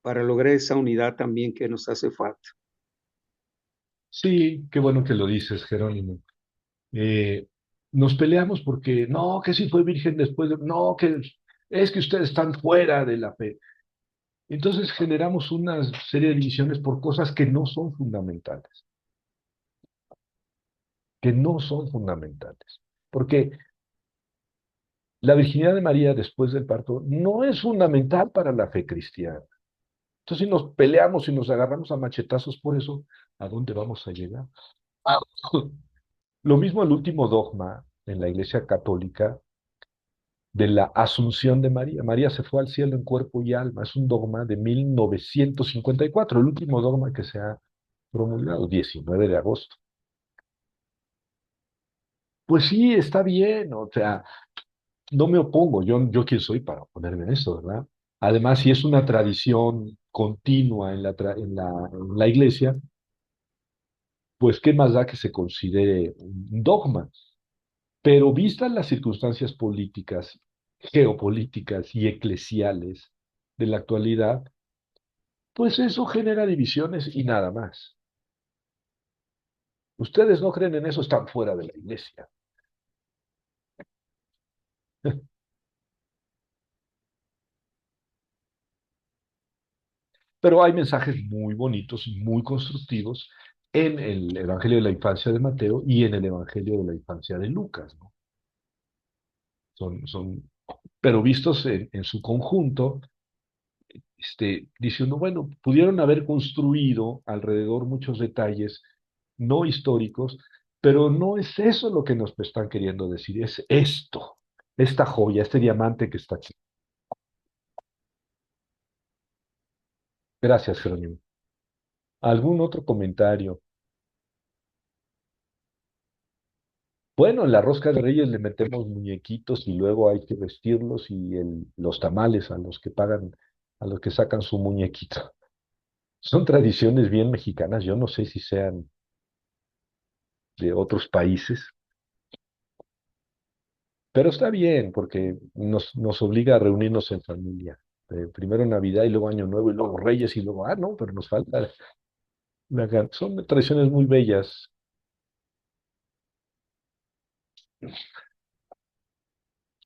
Para lograr esa unidad también que nos hace falta. sí, qué bueno que lo dices, Jerónimo. Eh, Nos peleamos porque, no, que sí fue virgen después no, que es que ustedes están fuera de la fe. Entonces generamos una serie de divisiones por cosas que no son fundamentales, que no son fundamentales. Porque la virginidad de María después del parto no es fundamental para la fe cristiana. Entonces, si nos peleamos y nos agarramos a machetazos por eso, ¿a dónde vamos a llegar? Lo mismo el último dogma en la Iglesia Católica de la Asunción de María. María se fue al cielo en cuerpo y alma. Es un dogma de 1954, el último dogma que se ha promulgado, 19 de agosto. Pues sí, está bien, o sea, no me opongo, yo quién soy para oponerme en eso, ¿verdad? Además, si es una tradición continua en la iglesia, pues qué más da que se considere un dogma. Pero vistas las circunstancias políticas, geopolíticas y eclesiales de la actualidad, pues eso genera divisiones y nada más. Ustedes no creen en eso, están fuera de la iglesia. Pero hay mensajes muy bonitos y muy constructivos en el Evangelio de la Infancia de Mateo y en el Evangelio de la Infancia de Lucas, ¿no? Pero vistos en su conjunto, dice uno, bueno, pudieron haber construido alrededor muchos detalles no históricos, pero no es eso lo que nos están queriendo decir, es esto, esta joya, este diamante que está aquí. Gracias, Jerónimo. ¿Algún otro comentario? Bueno, en la rosca de Reyes le metemos muñequitos y luego hay que vestirlos y los tamales a los que pagan, a los que sacan su muñequito. Son tradiciones bien mexicanas, yo no sé si sean de otros países, pero está bien porque nos obliga a reunirnos en familia. Primero Navidad y luego Año Nuevo y luego Reyes y luego, no, pero nos falta son tradiciones muy bellas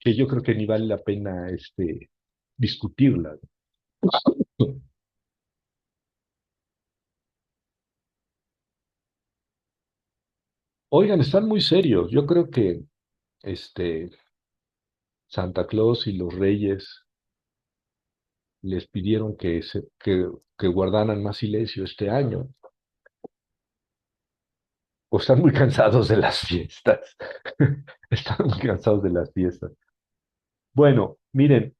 que yo creo que ni vale la pena discutirlas. Oigan, están muy serios. Yo creo que este, Santa Claus y los Reyes les pidieron que guardaran más silencio este año, o están muy cansados de las fiestas. Están muy cansados de las fiestas. Bueno, miren,